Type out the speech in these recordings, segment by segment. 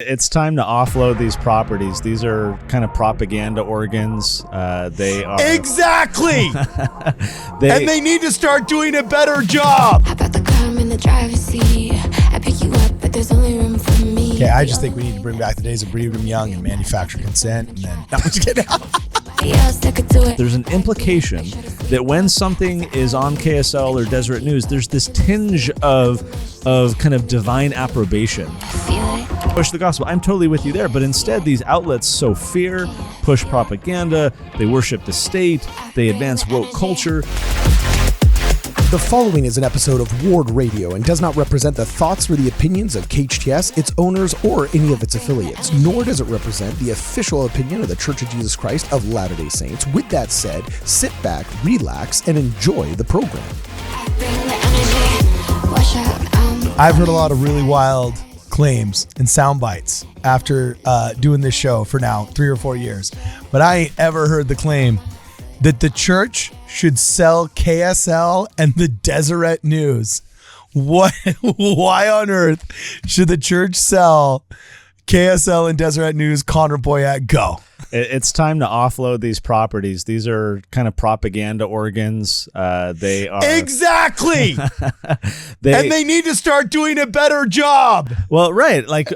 It's time to offload these properties. These are kind of propaganda organs. They are exactly, and they need to start doing a better job. How about the car in the driver's seat? I pick you up, but there's only room for me. Okay, I just think we need to bring back the days of Brigham Young and manufacture consent, and then I'm just kidding. There's an implication that when something is on KSL or Deseret News, there's this tinge of kind of divine approbation. Push the gospel. I'm totally with you there, but instead these outlets sow fear, push propaganda, they worship the state, they advance woke culture. The following is an episode of Ward Radio and does not represent the thoughts or the opinions of KHTS, its owners, or any of its affiliates, nor does it represent the official opinion of the Church of Jesus Christ of Latter-day Saints. With that said, sit back, relax, and enjoy the program. I've heard a lot of really wild claims and sound bites after doing this show for now 3 or 4 years, but I ain't ever heard the claim that the church should sell KSL and the Deseret News. What? Why on earth should the church sell KSL and Deseret News? Conor Boyack, go. It's time to offload these properties. These are kind of propaganda organs. They are exactly, and they need to start doing a better job. Well, right, like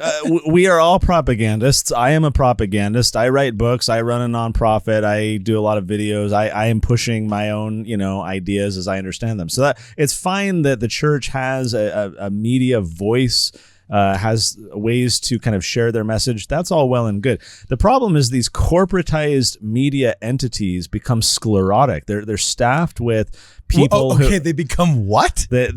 we are all propagandists. I am a propagandist. I write books. I run a nonprofit. I do a lot of videos. I am pushing my own, ideas as I understand them. So that it's fine that the church has a media voice. Has ways to kind of share their message. That's all well and good. The problem is these corporatized media entities become sclerotic. They're staffed with people. Okay, they become what? You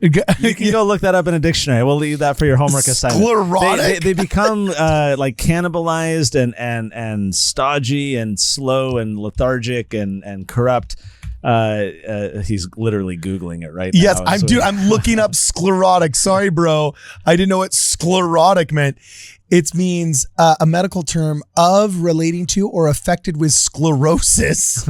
go look that up in a dictionary. We'll leave that for your homework assignment. Sclerotic. They become like cannibalized and stodgy and slow and lethargic and corrupt. He's literally Googling it right now. Yes, I'm looking up sclerotic. Sorry, bro. I didn't know what sclerotic meant. It means a medical term of, relating to, or affected with sclerosis.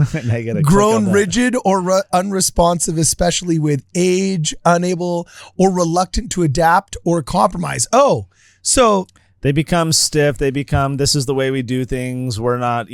Grown rigid or unresponsive, especially with age, unable or reluctant to adapt or compromise. Oh, so... They become stiff. They become, this is the way we do things. We're not,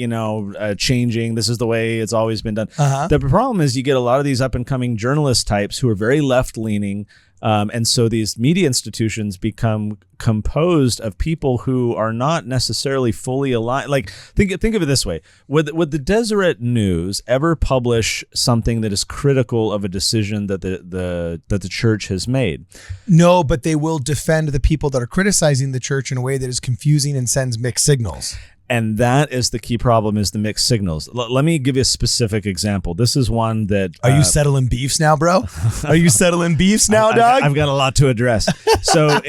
changing. This is the way it's always been done. The problem is you get a lot of these up and coming journalist types who are very left leaning. And so these media institutions become composed of people who are not necessarily fully aligned. Like think of it this way. Would the Deseret News ever publish something that is critical of a decision that the church has made? No, but they will defend the people that are criticizing the church in a way that is confusing and sends mixed signals. And that is the key problem, is the mixed signals. Let me give you a specific example. This is one that... Are you settling beefs now, bro? Are you settling beefs now, dog? I've got a lot to address. So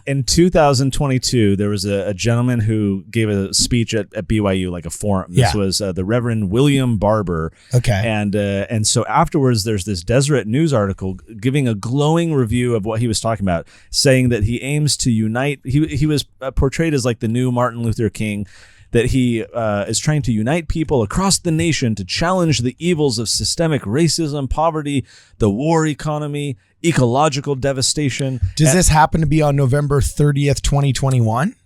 in 2022, there was a gentleman who gave a speech at BYU, like a forum. This was the Reverend William Barber. Okay. And so afterwards, there's this Deseret News article giving a glowing review of what he was talking about, saying that he aims to unite... He was portrayed as like the new Martin Luther King, that he is trying to unite people across the nation to challenge the evils of systemic racism, poverty, the war economy, ecological devastation. Does this happen to be on November 30th, 2021?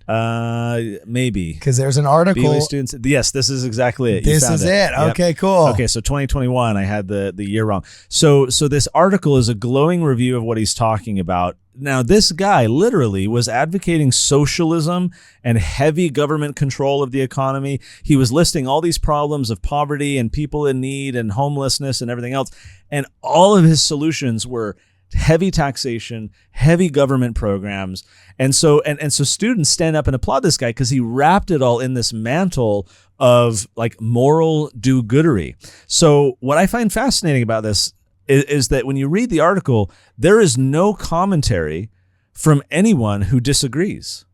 Maybe. Because there's an article. BYU students. Yes, this is exactly it. This is it. Yep. Okay, cool. Okay, so 2021, I had the year wrong. So this article is a glowing review of what he's talking about. Now, this guy literally was advocating socialism and heavy government control of the economy. He was listing all these problems of poverty and people in need and homelessness and everything else. And all of his solutions were heavy taxation, heavy government programs. And so students stand up and applaud this guy because he wrapped it all in this mantle of like moral do-goodery. So what I find fascinating about this is that when you read the article, there is no commentary from anyone who disagrees.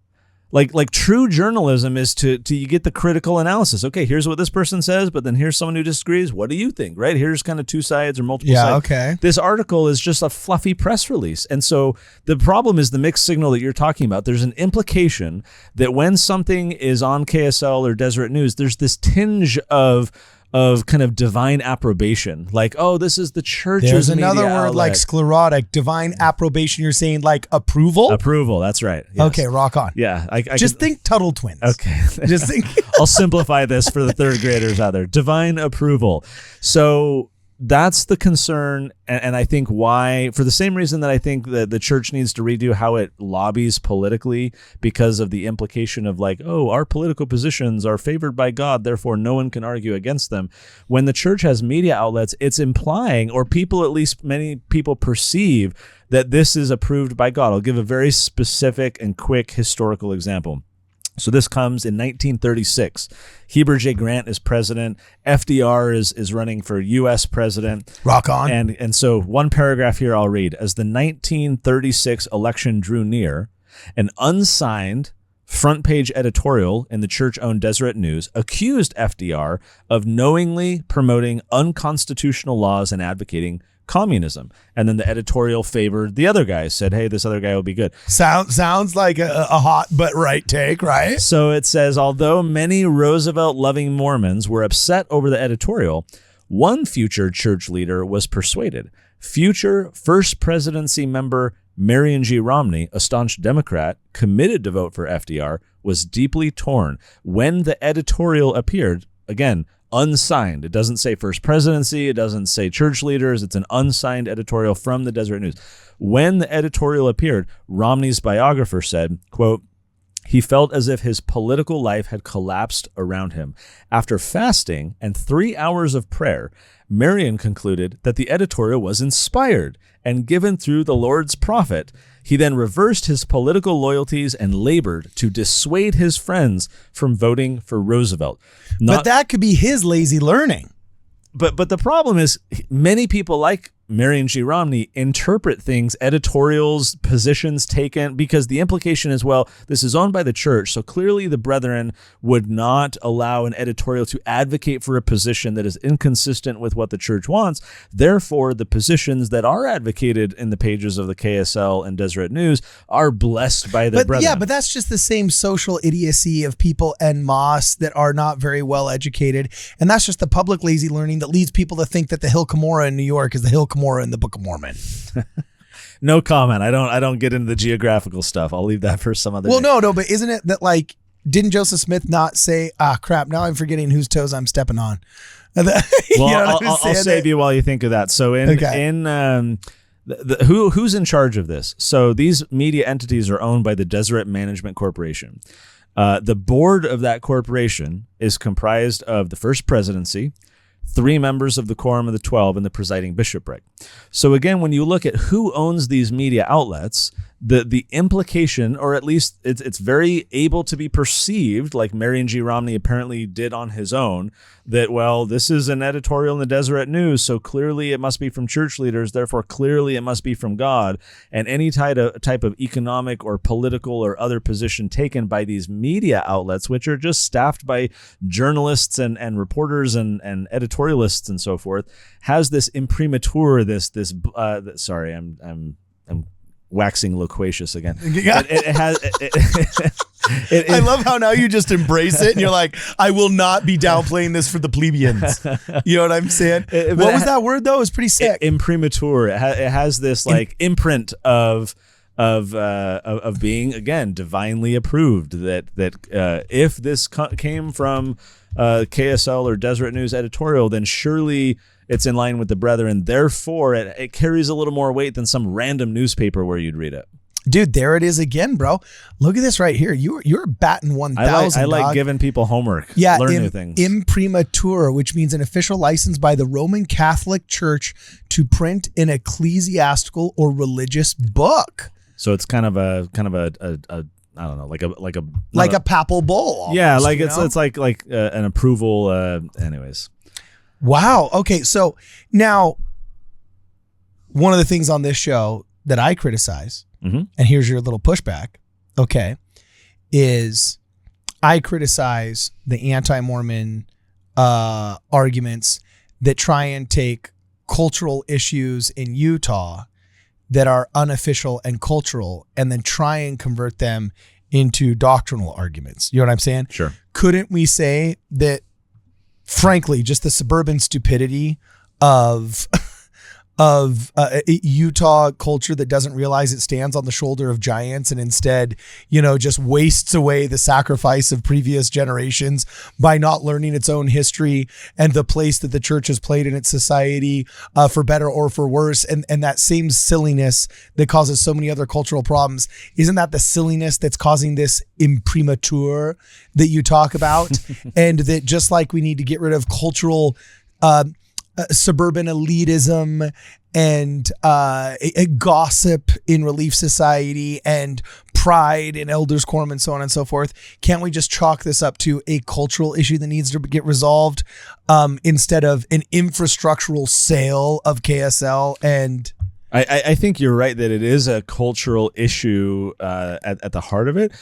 Like true journalism is to you get the critical analysis. Okay, here's what this person says, but then here's someone who disagrees. What do you think? Right? Here's kind of two sides or multiple sides. Okay. This article is just a fluffy press release. And so the problem is the mixed signal that you're talking about. There's an implication that when something is on KSL or Deseret News, there's this tinge of of kind of divine approbation. Like, oh, this is the church's There's another media word outlet. like sclerotic, divine approbation. You're saying like approval? Approval, that's right. Yes. Okay, rock on. Yeah. I Just think Tuttle Twins. Okay. Just think. I'll simplify this for the third graders out there. Divine approval. So that's the concern. And I think why, for the same reason that I think that the church needs to redo how it lobbies politically, because of the implication of like, oh, our political positions are favored by God, therefore no one can argue against them. When the church has media outlets, it's implying, or people, at least many people perceive, that this is approved by God. I'll give a very specific and quick historical example. So this comes in 1936. Heber J. Grant is president. FDR is running for U.S. president. Rock on. And so one paragraph here I'll read. As the 1936 election drew near, an unsigned front page editorial in the church-owned Deseret News accused FDR of knowingly promoting unconstitutional laws and advocating communism. And then the editorial favored the other guy, said, hey, this other guy will be good. Sounds like a hot but right take, right? So it says, although many Roosevelt-loving Mormons were upset over the editorial, one future church leader was persuaded. Future first presidency member Marion G. Romney, a staunch Democrat committed to vote for FDR, was deeply torn when the editorial appeared. Again, unsigned. It doesn't say first presidency. It doesn't say church leaders. It's an unsigned editorial from the Deseret News. When the editorial appeared, Romney's biographer said, quote, he felt as if his political life had collapsed around him. After fasting and 3 hours of prayer, Marion concluded that the editorial was inspired and given through the Lord's prophet. He then reversed his political loyalties and labored to dissuade his friends from voting for Roosevelt. But that could be his lazy learning. But the problem is many people like Marion G. Romney interpret things, editorials, positions taken, because the implication is, well, this is owned by the church, so clearly the brethren would not allow an editorial to advocate for a position that is inconsistent with what the church wants. Therefore, the positions that are advocated in the pages of the KSL and Deseret News are blessed by the brethren. Yeah, but that's just the same social idiocy of people en masse that are not very well educated. And that's just the public lazy learning that leads people to think that the Hill Cumorah in New York is the Hill Cumorah in the Book of Mormon. No comment. I don't get into the geographical stuff. I'll leave that for some other day. No, but isn't it that, like, didn't Joseph Smith not say, crap, now I'm forgetting whose toes I'm stepping on? I'll save you while you think of that. So who's in charge of this? So these media entities are owned by the Deseret Management Corporation. The board of that corporation is comprised of the first presidency, 3 members of the Quorum of the 12, and the presiding bishopric. So again, when you look at who owns these media outlets, the implication, or at least it's very able to be perceived, like Marion G. Romney apparently did on his own, that, well, this is an editorial in the Deseret News, so clearly it must be from church leaders, therefore clearly it must be from God. And any type of economic or political or other position taken by these media outlets, which are just staffed by journalists and reporters and editorialists and so forth, has this imprimatur, sorry, I'm waxing loquacious again. It has. I love how now you just embrace it and you're like, I will not be downplaying this for the plebeians. You know what I'm saying? What was that word though? It was pretty sick. Imprimatur. It has this like imprint of being, again, divinely approved. That if this came from KSL or Deseret News editorial, then surely it's in line with the brethren. Therefore, it carries a little more weight than some random newspaper where you'd read it. Dude, there it is again, bro. Look at this right here. You're batting 1,000. I like giving people homework. Yeah, learn new things. Imprimatur, which means an official license by the Roman Catholic Church to print an ecclesiastical or religious book. So it's kind of a I don't know, like a papal bull. Almost, yeah, like it's like an approval. Anyways. Wow. Okay. So now, one of the things on this show that I criticize, and here's your little pushback, okay, is I criticize the anti-Mormon arguments that try and take cultural issues in Utah that are unofficial and cultural and then try and convert them into doctrinal arguments. You know what I'm saying? Sure. Couldn't we say that frankly, just the suburban stupidity of Utah culture that doesn't realize it stands on the shoulder of giants and instead, just wastes away the sacrifice of previous generations by not learning its own history and the place that the church has played in its society, for better or for worse. And that same silliness that causes so many other cultural problems. Isn't that the silliness that's causing this Impr Premature that you talk about? And that just like we need to get rid of cultural, suburban elitism and a gossip in Relief Society and pride in elders quorum and so on and so forth. Can't we just chalk this up to a cultural issue that needs to get resolved, instead of an infrastructural sale of KSL? And I think you're right that it is a cultural issue at the heart of it.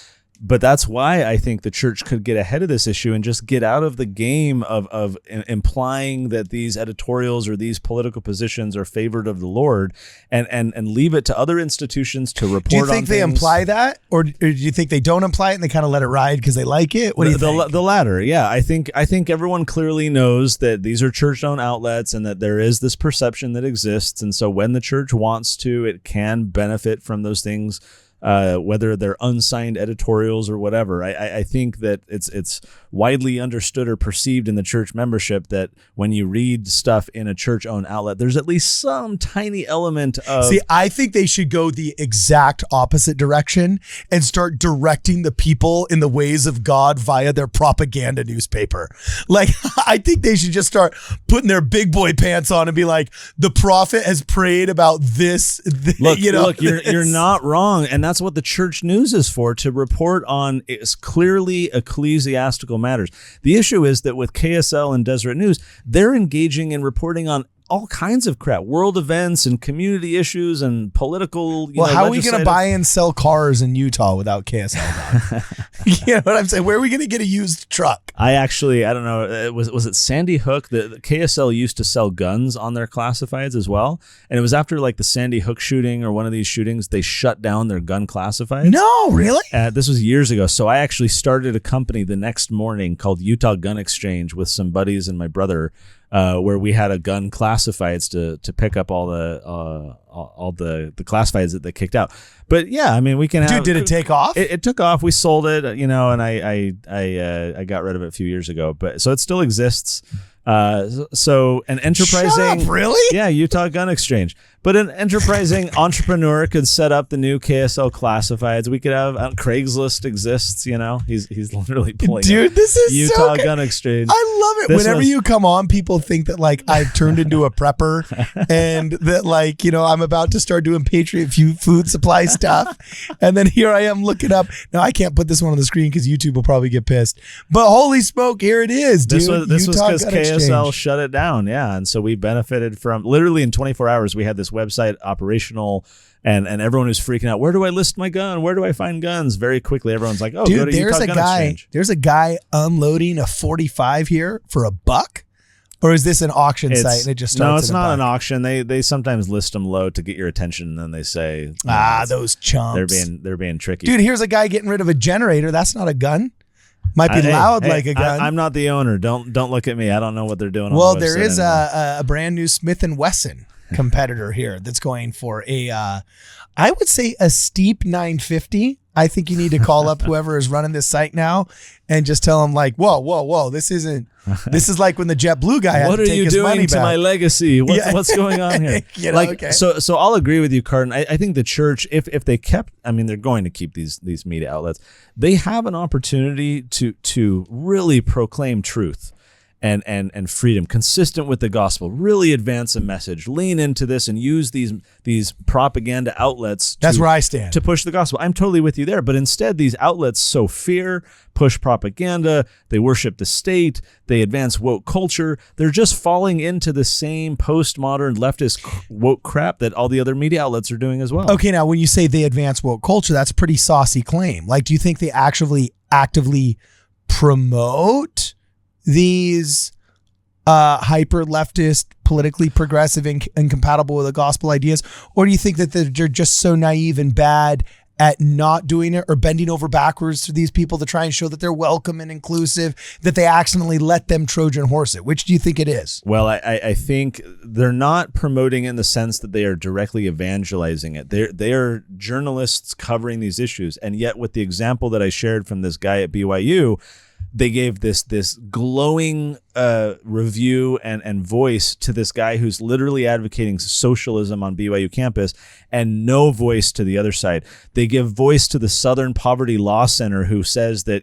But that's why I think the church could get ahead of this issue and just get out of the game of implying that these editorials or these political positions are favored of the Lord, and leave it to other institutions to report on. Do you think they things. imply that, or do you think they don't imply it and they kind of let it ride because they like it? What do you think? The latter, yeah. I think everyone clearly knows that these are church-owned outlets and that there is this perception that exists, and so when the church wants to, it can benefit from those things. Whether they're unsigned editorials or whatever. I think that it's widely understood or perceived in the church membership that when you read stuff in a church-owned outlet, there's at least some tiny element of... See, I think they should go the exact opposite direction and start directing the people in the ways of God via their propaganda newspaper. Like, I think they should just start putting their big boy pants on and be like, the prophet has prayed about this. Look, this. You're not wrong. And that's what the church news is for, to report on is clearly ecclesiastical matters. The issue is that with KSL and Deseret News, they're engaging in reporting on all kinds of crap, world events and community issues and political. How are we going to buy and sell cars in Utah without KSL? You know what I'm saying? Where are we going to get a used truck? I don't know. Was it Sandy Hook? The KSL used to sell guns on their classifieds as well. And it was after like the Sandy Hook shooting or one of these shootings, they shut down their gun classifieds. No, really? This was years ago. So I actually started a company the next morning called Utah Gun Exchange with some buddies and my brother, where we had a gun classifieds to pick up all the classifieds that they kicked out. But yeah, I mean, we can have. Dude, did it take off? It took off. We sold it, and I got rid of it a few years ago. But so it still exists. So an enterprising, Shut up, really? Yeah, Utah Gun Exchange. But an enterprising entrepreneur could set up the new KSL classifieds. We could have Craigslist exists. He's literally pulling. Dude, this is Utah so good. Gun Exchange. I love it. Whenever you come on, people think that like I've turned into a prepper and that like I'm about to start doing Patriot food supply stuff. And then here I am looking up. Now I can't put this one on the screen because YouTube will probably get pissed. But holy smoke, here it is, dude. This was because KSL shut it down. Yeah, and so we benefited from literally in 24 hours. We had this website operational, and everyone was freaking out. Where do I list my gun? Where do I find guns? Very quickly, everyone's like, "Oh, dude, go to Utah Gun Exchange." There's a guy unloading a 45 here for $1, or is this an auction site and it just starts? No, it's not $1? an auction. They sometimes list them low to get your attention, and then they say, those chumps. They're being tricky." Dude, here's a guy getting rid of a generator. That's not a gun. Might be loud like a gun. I'm not the owner. Don't look at me. I don't know what they're doing. Well, on the there is anymore. a brand new Smith & Wesson competitor here that's going for I would say a steep 950. I think you need to call up whoever is running this site now and just tell them like, whoa, this is like when the JetBlue guy had to take his money back. What are you doing to my legacy? What's going on here? Okay. So I'll agree with you, Carton. I think the church, if they kept, they're going to keep these media outlets. They have an opportunity to really proclaim truth and freedom consistent with the gospel, really advance a message, lean into this and use these propaganda outlets. That's where I stand. To push the gospel. I'm totally with you there. But instead, these outlets sow fear, push propaganda, they worship the state, they advance woke culture. They're just falling into the same postmodern leftist woke crap that all the other media outlets are doing as well. Okay, now when you say they advance woke culture, that's a pretty saucy claim. Like, do you think they actually actively promote these hyper leftist, politically progressive and incompatible with the gospel ideas? Or do you think that they're just so naive and bad at not doing it or bending over backwards to these people to try and show that they're welcome and inclusive, that they accidentally let them Trojan horse it? Which do you think it is? Well, I think they're not promoting in the sense that they are directly evangelizing it. They are journalists covering these issues. And yet with the example that I shared from this guy at BYU, they gave this glowing review and voice to this guy who's literally advocating socialism on BYU campus, and no voice to the other side. They give voice to the Southern Poverty Law Center, who says that,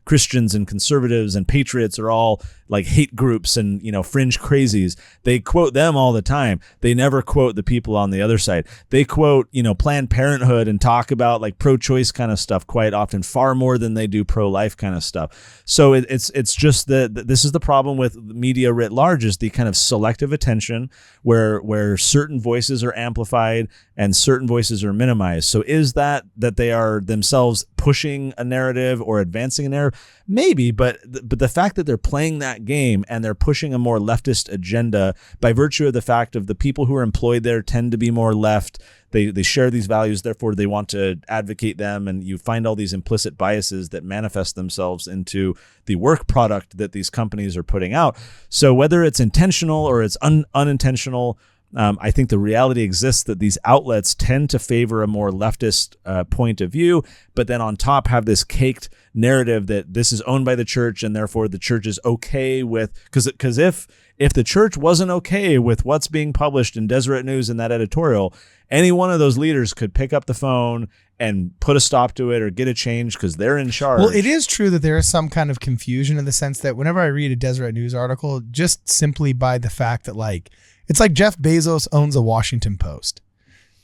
Christians and conservatives and patriots are all like hate groups and, fringe crazies. They quote them all the time. They never quote the people on the other side. They quote, Planned Parenthood and talk about like pro-choice kind of stuff quite often, far more than they do pro-life kind of stuff. So it's just this is the problem with media writ large, is the kind of selective attention where certain voices are amplified and certain voices are minimized. So is that they are themselves pushing a narrative or advancing a narrative? Maybe, but the fact that they're playing that game and they're pushing a more leftist agenda by virtue of the fact of the people who are employed there tend to be more left. They share these values, therefore they want to advocate them, and you find all these implicit biases that manifest themselves into the work product that these companies are putting out. So whether it's intentional or it's unintentional, I think the reality exists that these outlets tend to favor a more leftist point of view, but then on top have this caked narrative that this is owned by the church and therefore the church is okay with, because if the church wasn't okay with what's being published in Deseret News in that editorial, any one of those leaders could pick up the phone and put a stop to it or get a change because they're in charge. Well, it is true that there is some kind of confusion in the sense that whenever I read a Deseret News article, just simply by the fact that it's like Jeff Bezos owns a Washington Post,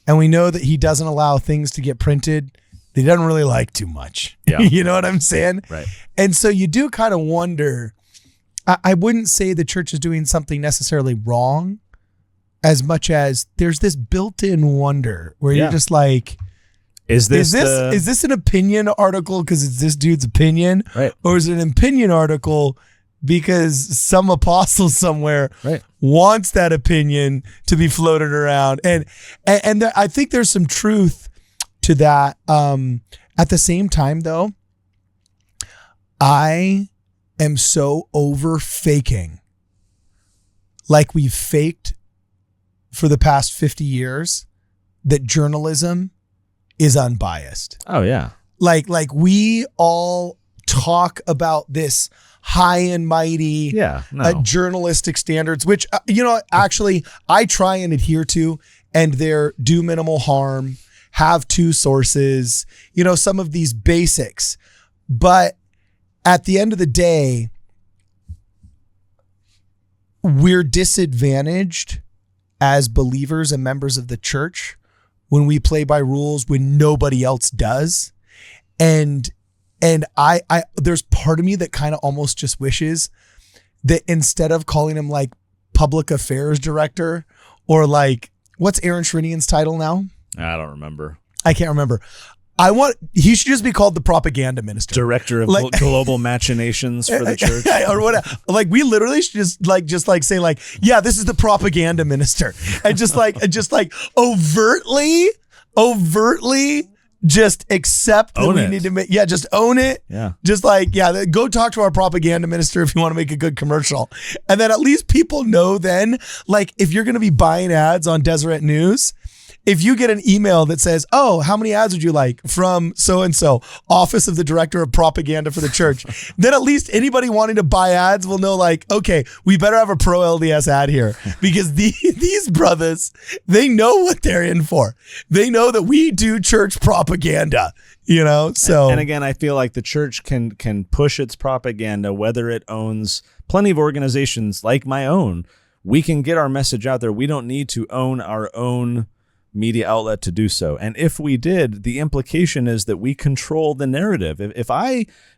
and we know that he doesn't allow things to get printed that he doesn't really like too much. Yeah. You know what I'm saying? Right. And so you do kind of wonder, I wouldn't say the church is doing something necessarily wrong as much as there's this built-in wonder where you're just like, is this an opinion article because it's this dude's opinion? Right. Or is it an opinion article because some apostle somewhere right. wants that opinion to be floated around? And I think there's some truth to that. At the same time, though, I am so over faking, like we've faked for the past 50 years, that journalism is unbiased. Oh yeah. Like we all talk about this high and mighty journalistic standards, which, actually I try and adhere to, and they're do minimal harm, have two sources, some of these basics. But at the end of the day, we're disadvantaged as believers and members of the church when we play by rules when nobody else does. And I there's part of me that kind of almost just wishes that instead of calling him like public affairs director or like, what's Aaron Shrinian's title now? I don't remember. I can't remember. He should just be called the propaganda minister, director of global machinations for the church, or whatever. Like we literally should just say yeah, this is the propaganda minister, and just overtly just accept that we need to make, just own it. Yeah. Just go talk to our propaganda minister if you want to make a good commercial. And then at least people know then, if you're going to be buying ads on Deseret News, if you get an email that says, oh, how many ads would you like from so-and-so, Office of the Director of Propaganda for the Church, then at least anybody wanting to buy ads will know, okay, we better have a pro LDS ad here, because these brothers, they know what they're in for. They know that we do church propaganda, so. And again, I feel like the church can push its propaganda, whether it owns plenty of organizations like my own. We can get our message out there. We don't need to own our own media outlet to do so. And if we did, the implication is that we control the narrative.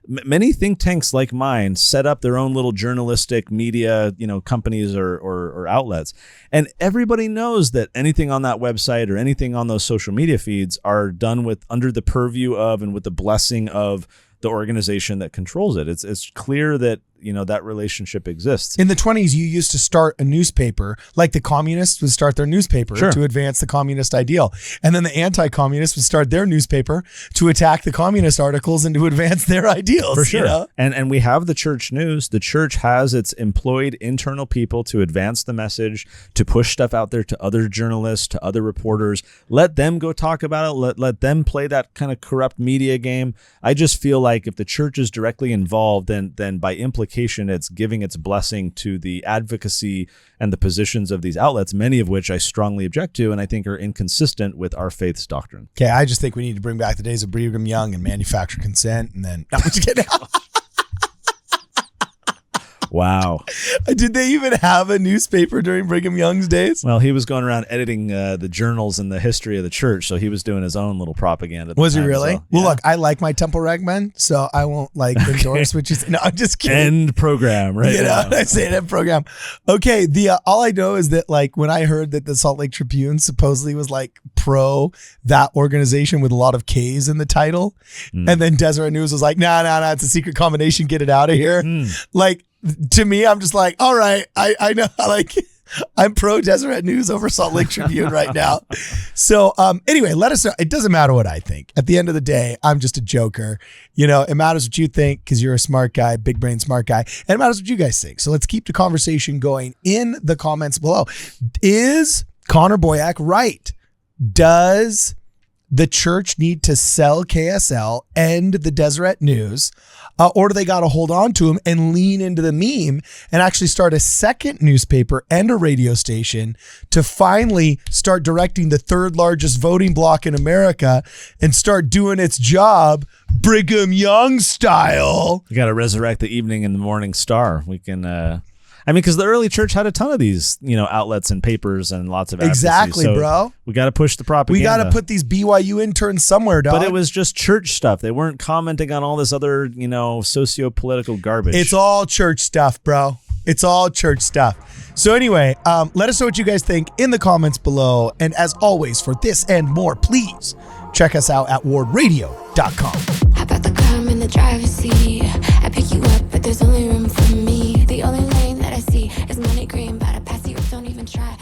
Many think tanks like mine set up their own little journalistic media, companies or outlets. And everybody knows that anything on that website or anything on those social media feeds are done under the purview of and with the blessing of the organization that controls it. It's clear that that relationship exists. In the 1920s, you used to start a newspaper, like the communists would start their newspaper to advance the communist ideal. And then the anti-communists would start their newspaper to attack the communist articles and to advance their ideals. For sure. And we have the church news. The church has its employed internal people to advance the message, to push stuff out there to other journalists, to other reporters. Let them go talk about it. Let them play that kind of corrupt media game. I just feel like if the church is directly involved, then by implication, it's giving its blessing to the advocacy and the positions of these outlets, many of which I strongly object to and I think are inconsistent with our faith's doctrine. Okay, I just think we need to bring back the days of Brigham Young and manufactured consent, and then no, I'm just kidding. Wow. Did they even have a newspaper during Brigham Young's days? Well, he was going around editing the journals and the history of the church, so he was doing his own little propaganda. Was he really? Well, look, I like my Temple Ragman, so I won't endorse what you say. No, I'm just kidding. End program, right? I say end program. Okay, all I know is that when I heard that the Salt Lake Tribune supposedly was pro that organization with a lot of K's in the title, and then Deseret News was like, no, it's a secret combination, get it out of here. To me, I'm just like, all right, I know, I'm pro Deseret News over Salt Lake Tribune right now. So anyway, let us know. It doesn't matter what I think. At the end of the day, I'm just a joker. It matters what you think because you're a smart guy, big brain smart guy. And it matters what you guys think. So let's keep the conversation going in the comments below. Is Connor Boyack right? Does the church need to sell KSL and the Deseret News? Or do they got to hold on to them and lean into the meme and actually start a second newspaper and a radio station to finally start directing the third largest voting bloc in America and start doing its job Brigham Young style? You got to resurrect the Evening and the Morning Star. We can... because the early church had a ton of these, outlets and papers and lots of advocacy. Exactly, so bro. We got to push the propaganda. We got to put these BYU interns somewhere, dog. But it was just church stuff. They weren't commenting on all this other, socio-political garbage. It's all church stuff, bro. It's all church stuff. So anyway, let us know what you guys think in the comments below. And as always, for this and more, please check us out at wardradio.com. How about the car in the driver's seat? I pick you up, but there's only room for me. The only lane that I see is money green, but I pass you, don't even try.